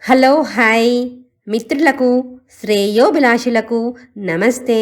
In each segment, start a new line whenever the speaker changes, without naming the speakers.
Hello hi మిత్రులకు శ్రేయోభిలాషులకు నమస్తే.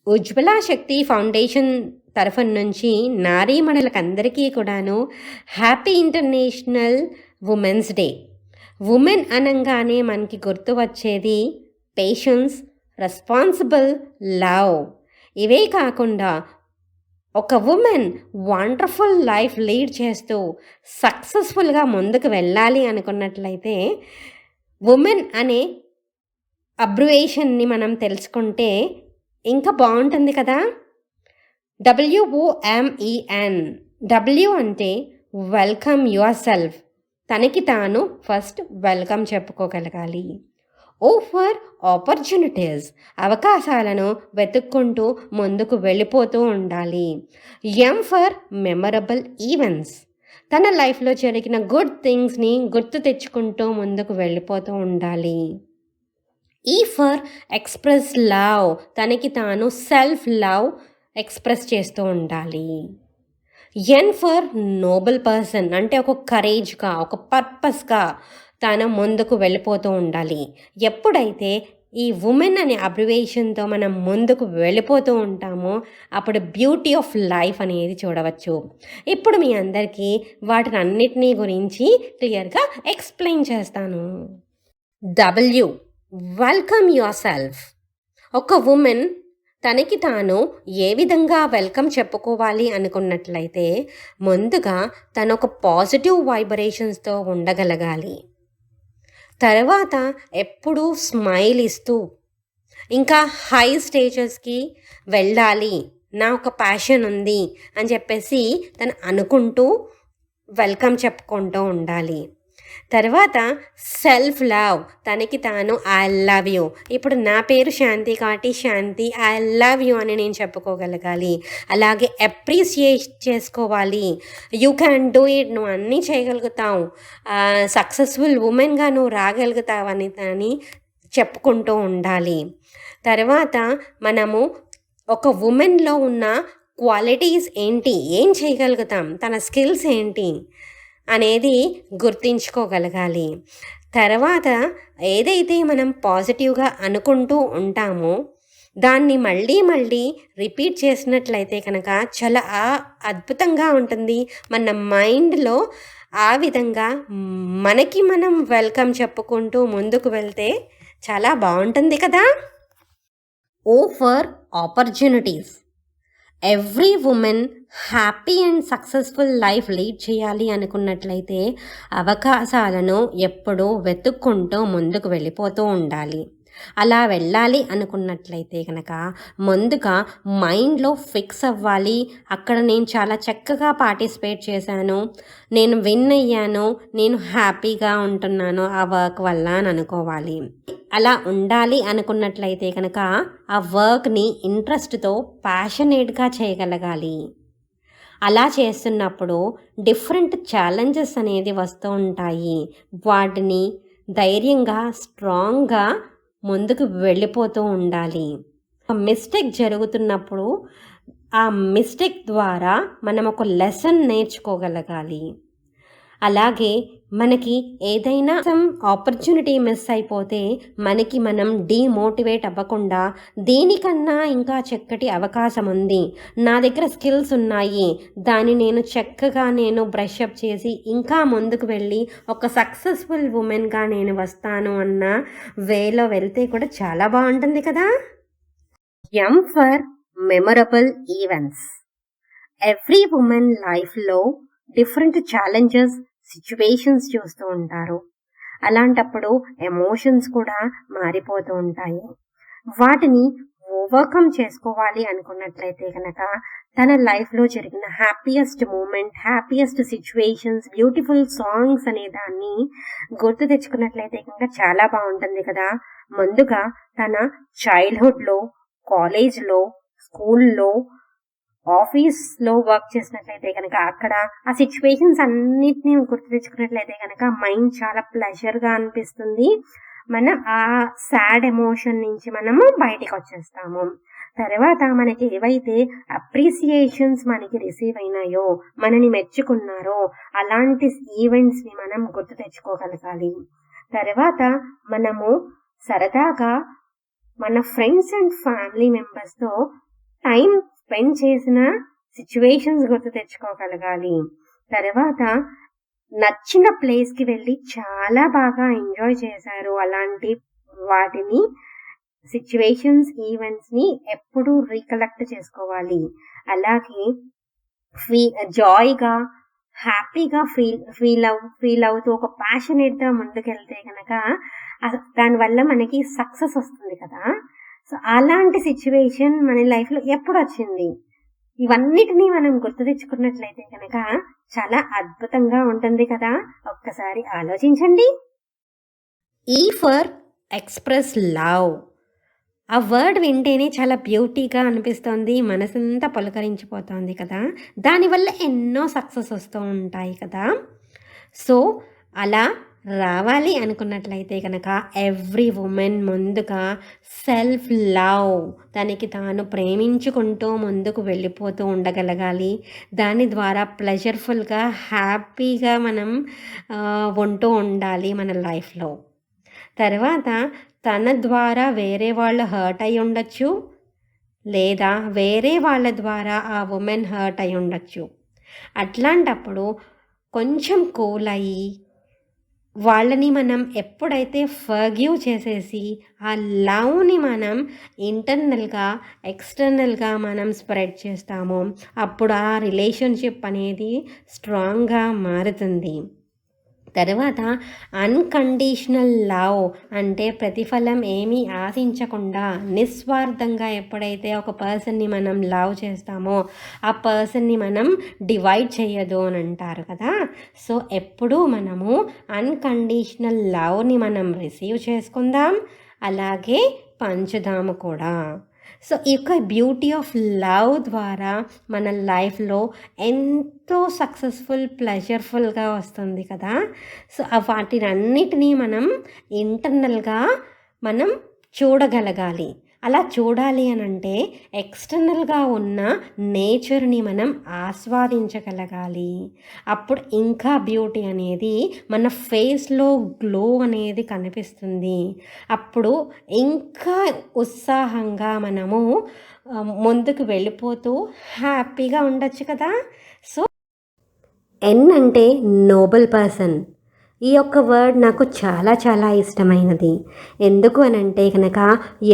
ఉజ్వల శక్తి foundation తరఫు నుంచి నారీమణులకందరికీ కూడాను happy international women's day. Women అనంగానే మనకి గుర్తు వచ్చేది పేషెన్స్, రెస్పాన్సిబుల్, లవ్. ఇవే కాకుండా ఒక ఉమెన్ వండర్ఫుల్ లైఫ్ లీడ్ చేస్తూ సక్సెస్ఫుల్గా ముందుకు వెళ్ళాలి అనుకున్నట్లయితే ఉమెన్ అనే అబ్రివేషన్ని మనం తెలుసుకుంటే ఇంకా బాగుంటుంది కదా. WOMEN. డబ్ల్యూ అంటే వెల్కమ్ యువర్ సెల్ఫ్. తనకి తాను ఫస్ట్ వెల్కమ్ చెప్పుకోగలగాలి. O for opportunities. అవకాశాలను వెతుక్కుంటూ ముందుకు వెళ్ళిపోతూ ఉండాలి. M for memorable events. తన లైఫ్లో జరిగిన గుడ్ థింగ్స్ని గుర్తు తెచ్చుకుంటూ ముందుకు వెళ్ళిపోతూ ఉండాలి. E for express love. తనకి తాను సెల్ఫ్ లవ్ ఎక్స్ప్రెస్ చేస్తూ ఉండాలి. N for Nobel person. అంటే ఒక కరేజ్గా, ఒక పర్పస్గా తను ముందుకు వెళ్ళిపోతూ ఉండాలి. ఎప్పుడైతే ఈ ఉమెన్ అనే అబ్రివేషన్తో మనం ముందుకు వెళ్ళిపోతూ ఉంటామో అప్పుడు బ్యూటీ ఆఫ్ లైఫ్ అనేది చూడవచ్చు. ఇప్పుడు మీ అందరికీ వాటిని అన్నిటినీ గురించి క్లియర్గా ఎక్స్ప్లెయిన్ చేస్తాను. W, welcome your self. ఒక ఉమెన్ తనకి తాను ఏ విధంగా వెల్కమ్ చెప్పుకోవాలి అనుకున్నట్లయితే ముందుగా తను ఒక పాజిటివ్ వైబ్రేషన్స్తో ఉండగలగాలి. తర్వాత ఎప్పుడూ స్మైల్ ఇస్తూ ఇంకా హై స్టేజెస్కి వెళ్ళాలి, నా ఒక ప్యాషన్ ఉంది అని చెప్పేసి తను అనుకుంటూ వెల్కమ్ చెప్పుకుంటూ ఉండాలి. తర్వాత సెల్ఫ్ లవ్. తనకి తాను ఐ లవ్ యూ. ఇప్పుడు నా పేరు శాంతి కాబట్టి శాంతి ఐ లవ్ యూ అని నేను చెప్పుకోగలగాలి. అలాగే అప్రిషియేట్ చేసుకోవాలి. You can do it. నువ్వు అన్నీ చేయగలుగుతావు, సక్సెస్ఫుల్ ఉమెన్గా నువ్వు రాగలుగుతావు అని చెప్పుకుంటూ ఉండాలి. తర్వాత మనము ఒక ఉమెన్లో ఉన్న క్వాలిటీస్ ఏంటి, ఏం చేయగలుగుతాం, తన స్కిల్స్ ఏంటి అనేది గుర్తించుకోగలగాలి. తర్వాత ఏదైతే మనం పాజిటివ్గా అనుకుంటూ ఉంటామో దాన్ని మళ్ళీ మళ్ళీ రిపీట్ చేసినట్లయితే కనుక చాలా అద్భుతంగా ఉంటుంది మన మైండ్లో. ఆ విధంగా మనకి మనం వెల్కమ్ చెప్పుకుంటూ ముందుకు వెళ్తే చాలా బాగుంటుంది కదా. O for opportunities. Every women happy and successful life lead చేయాలి అనుకున్నట్లయితే అవకాశాలను ఎప్పుడూ వెతుక్కుంటూ ముందుకు వెళ్ళిపోతూ ఉండాలి. అలా వెళ్ళాలి అనుకున్నట్లయితే కనుక ముందుగా మైండ్లో ఫిక్స్ అవ్వాలి. అక్కడ నేను చాలా చక్కగా పార్టిసిపేట్ చేశాను, నేను విన్ అయ్యాను, నేను హ్యాపీగా ఉంటున్నాను ఆ వర్క్ వల్ల అని అనుకోవాలి. అలా ఉండాలి అనుకున్నట్లయితే కనుక ఆ వర్క్ని ఇంట్రెస్ట్తో ప్యాషనేట్గా చేయగలగాలి. అలా చేస్తున్నప్పుడు డిఫరెంట్ ఛాలెంజెస్ అనేది వస్తూ ఉంటాయి. వాటిని ధైర్యంగా స్ట్రాంగ్గా ముందుకు వెళ్ళిపోతూ ఉండాలి. మిస్టేక్ జరుగుతున్నప్పుడు ఆ మిస్టేక్ ద్వారా మనం ఒక లెసన్ నేర్చుకోగలగాలి. అలాగే మనకి ఏదైనా ఆపర్చునిటీ మిస్ అయిపోతే మనకి మనం డీమోటివేట్ అవ్వకుండా దీనికన్నా ఇంకా చక్కటి అవకాశం ఉంది, నా దగ్గర స్కిల్స్ ఉన్నాయి, దాన్ని నేను చక్కగా బ్రషప్ చేసి ఇంకా ముందుకు వెళ్ళి ఒక సక్సెస్ఫుల్ ఉమెన్గా నేను వస్తాను అన్న వేలో వెళ్తే కూడా చాలా బాగుంటుంది కదా. M for memorable events. Every women లైఫ్లో డిఫరెంట్ ఛాలెంజెస్, సిచ్యువేషన్స్ చూస్తూ ఉంటారు. అలాంటప్పుడు ఎమోషన్స్ కూడా మారిపోతూ ఉంటాయి. వాటిని ఓవర్కమ్ చేసుకోవాలి అనుకున్నట్లయితే కనుక తన లైఫ్లో జరిగిన happiest moment, happiest situations, beautiful songs అనే దాన్ని గుర్తు తెచ్చుకున్నట్లయితే కనుక చాలా బాగుంటుంది కదా. ముందుగా తన చైల్డ్హుడ్లో, కాలేజ్లో, స్కూల్లో, ఆఫీస్లో వర్క్ చేసినట్లయితే కనుక అక్కడ ఆ సిచ్యువేషన్స్ అన్నిటినీ గుర్తు తెచ్చుకున్నట్లయితే కనుక మైండ్ చాలా ప్లెజర్గా అనిపిస్తుంది. మనం ఆ సాడ్ ఎమోషన్ నుంచి మనము బయటికి వచ్చేస్తాము. తర్వాత మనకి ఏవైతే అప్రిసియేషన్స్ మనకి రిసీవ్ అయినాయో, మనని మెచ్చుకున్నారో అలాంటి ఈవెంట్స్ని మనం గుర్తు తెచ్చుకోగలగాలి. తర్వాత మనము సరదాగా మన ఫ్రెండ్స్ అండ్ ఫ్యామిలీ మెంబర్స్తో టైం స్పెండ్ చేసిన సిచ్యువేషన్స్ గుర్తు తెచ్చుకోగలగాలి. తర్వాత నచ్చిన ప్లేస్కి వెళ్ళి చాలా బాగా ఎంజాయ్ చేశారు అలాంటి వాటిని సిచ్యువేషన్స్ ఈవెంట్స్ని ఎప్పుడూ రీకలెక్ట్ చేసుకోవాలి. అలాగే జాయ్గా హ్యాపీగా ఫీల్ అవుతూ ఒక ప్యాషనేట్గా ముందుకెళ్తే కనుక దానివల్ల మనకి సక్సెస్ వస్తుంది కదా. సో అలాంటి సిచ్యువేషన్ మన లైఫ్లో ఎప్పుడు వచ్చింది, ఇవన్నిటినీ మనం గుర్తు తెచ్చుకున్నట్లయితే కనుక చాలా అద్భుతంగా ఉంటుంది కదా. ఒక్కసారి ఆలోచించండి. ఈ ఫర్ ఎక్స్ప్రెస్ లవ్. ఆ వర్డ్ వింటేనే చాలా బ్యూటీగా అనిపిస్తుంది, మనసంతా పులకరించిపోతుంది కదా. దానివల్ల ఎన్నో సక్సెస్ వస్తూ ఉంటాయి కదా. సో అలా రావాలి అనుకున్నట్లయితే కనుక ఎవ్రీ ఉమెన్ ముందుగా సెల్ఫ్ లవ్, తనకి తాను ప్రేమించుకుంటూ ముందుకు వెళ్ళిపోతూ ఉండగలగాలి. దాని ద్వారా ప్లెజర్ఫుల్గా హ్యాపీగా మనం ఉంటూ ఉండాలి మన లైఫ్లో. తర్వాత తన ద్వారా వేరే వాళ్ళు హర్ట్ అయి ఉండొచ్చు, లేదా వేరే వాళ్ళ ద్వారా ఆ ఉమెన్ హర్ట్ అయి ఉండొచ్చు. అట్లాంటప్పుడు కొంచెం కూల్ అయ్యి వాళ్ళని మనం ఎప్పుడైతే ఫర్గివ్ చేసేసి ఆ లవ్ని మనం ఇంటర్నల్గా ఎక్స్టర్నల్గా మనం స్ప్రెడ్ చేస్తామో అప్పుడు ఆ రిలేషన్షిప్ అనేది స్ట్రాంగ్గా మారుతుంది. తర్వాత అన్కండిషనల్ లవ్ అంటే ప్రతిఫలం ఏమీ ఆశించకుండా నిస్వార్థంగా ఎప్పుడైతే ఒక పర్సన్ని మనం లవ్ చేస్తామో ఆ పర్సన్ని మనం డివైడ్ చేయదు అని అంటారు కదా. సో ఎప్పుడూ మనము అన్కండిషనల్ లవ్ని మనం రిసీవ్ చేసుకుందాం, అలాగే పంచుదాము కూడా. సో ఈ యొక్క బ్యూటీ ఆఫ్ లవ్ ద్వారా మన లైఫ్లో ఎంతో సక్సెస్ఫుల్ ప్లెజర్ఫుల్గా వస్తుంది కదా. సో వాటినన్నిటినీ మనం ఇంటర్నల్గా మనం చూడగలగాలి. అలా చూడాలి అని అంటే ఎక్స్టర్నల్గా ఉన్న నేచర్ని మనం ఆస్వాదించగలగాలి. అప్పుడు ఇంకా బ్యూటీ అనేది మన ఫేస్లో గ్లో అనేది కనిపిస్తుంది. అప్పుడు ఇంకా ఉత్సాహంగా మనము ముందుకు వెళ్ళిపోతూ హ్యాపీగా ఉండొచ్చు కదా. సో ఎన్ అంటే నోబెల్ పర్సన్. ఈ యొక్క వర్డ్ నాకు చాలా చాలా ఇష్టమైనది. ఎందుకు అని అంటే కనుక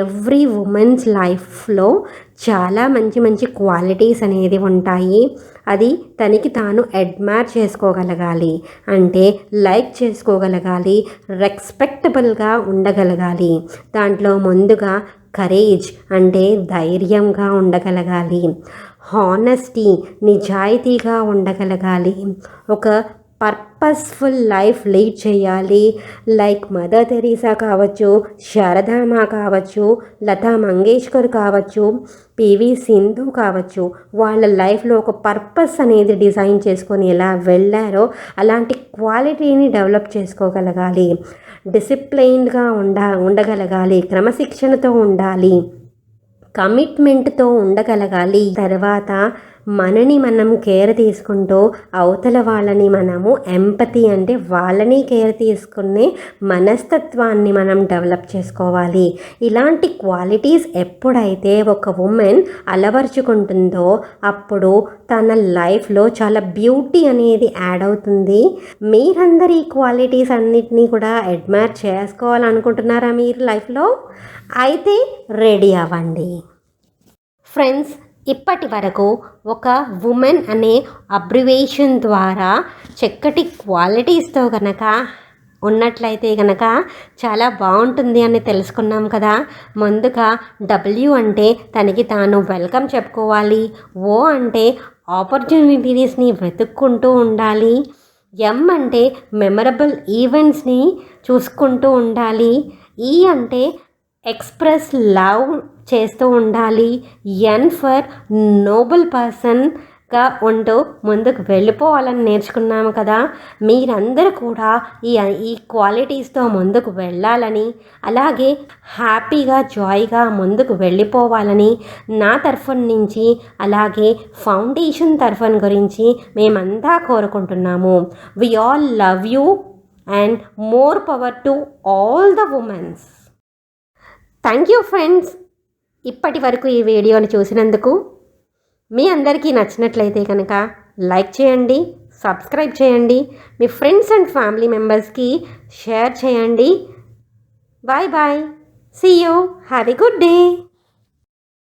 ఎవ్రీ ఉమెన్స్ లైఫ్లో చాలా మంచి మంచి క్వాలిటీస్ అనేది ఉంటాయి. అది తనకి తాను అడ్మైర్ చేసుకోగలగాలి, అంటే లైక్ చేసుకోగలగాలి, రెస్పెక్టబుల్గా ఉండగలగాలి. దాంట్లో ముందుగా కరేజ్ అంటే ధైర్యంగా ఉండగలగాలి, హానెస్టీ నిజాయితీగా ఉండగలగాలి, ఒక పర్పస్ఫుల్ లైఫ్ లీడ్ చేయాలి. లైక్ మదర్ తెరీసా కావచ్చు, శారదామా కావచ్చు, లతా మంగేష్కర్ కావచ్చు, పివి సింధు కావచ్చు. వాళ్ళ లైఫ్లో ఒక పర్పస్ అనేది డిజైన్ చేసుకొని ఎలా వెళ్ళారో అలాంటి క్వాలిటీని డెవలప్ చేసుకోగలగాలి. డిసిప్లైన్డ్గా ఉండగలగాలి, క్రమశిక్షణతో ఉండాలి, కమిట్మెంట్తో ఉండగలగాలి. తర్వాత మనని మనం కేర్ తీసుకుంటూ అవతల వాళ్ళని మనము ఎంపతి అంటే వాళ్ళని కేర్ తీసుకునే మనస్తత్వాన్ని మనం డెవలప్ చేసుకోవాలి. ఇలాంటి క్వాలిటీస్ ఎప్పుడైతే ఒక ఉమెన్ అలవర్చుకుంటుందో అప్పుడు తన లైఫ్లో చాలా బ్యూటీ అనేది యాడ్ అవుతుంది. మీరందరూ ఈ క్వాలిటీస్ అన్నిటినీ కూడా అడ్మైర్ చేసుకోవాలనుకుంటున్నారా మీరు లైఫ్లో? అయితే రెడీ అవ్వండి. ఫ్రెండ్స్, ఇప్పటి వరకు ఒక ఉమెన్ అనే అబ్రివేషన్ ద్వారా చక్కటి క్వాలిటీస్తో కనుక ఉన్నట్లయితే కనుక చాలా బాగుంటుంది అని తెలుసుకున్నాం కదా. ముందుగా డబ్ల్యూ అంటే తనకి తాను వెల్కమ్ చెప్పుకోవాలి, ఓ అంటే ఆపర్చునిటీస్ని వెతుక్కుంటూ ఉండాలి, ఎం అంటే మెమరబుల్ ఈవెంట్స్ని చూసుకుంటూ ఉండాలి, ఈ అంటే ఎక్స్ప్రెస్ లవ్ చేస్తూ ఉండాలి, ఎన్ ఫర్ నోబెల్ పర్సన్ గా ఉంటూ ముందుకు వెళ్ళిపోవాలని నేర్చుకున్నాము కదా. మీరందరూ కూడా ఈ క్వాలిటీస్తో ముందుకు వెళ్ళాలని, అలాగే హ్యాపీగా జాయ్గా ముందుకు వెళ్ళిపోవాలని నా తరఫున నుంచి, అలాగే ఫౌండేషన్ తరఫున గురించి మేమంతా కోరుకుంటున్నాము. We all love you and more power to all the womens. Thank you friends, ఇప్పటి వరకు ఈ వీడియోని చూసినందుకు. మీ అందరికీ నచ్చినట్లయితే కనుక లైక్ చేయండి, సబ్స్క్రైబ్ చేయండి, మీ ఫ్రెండ్స్ అండ్ ఫ్యామిలీ మెంబర్స్కి షేర్ చేయండి. Bye bye, see you, have a good day.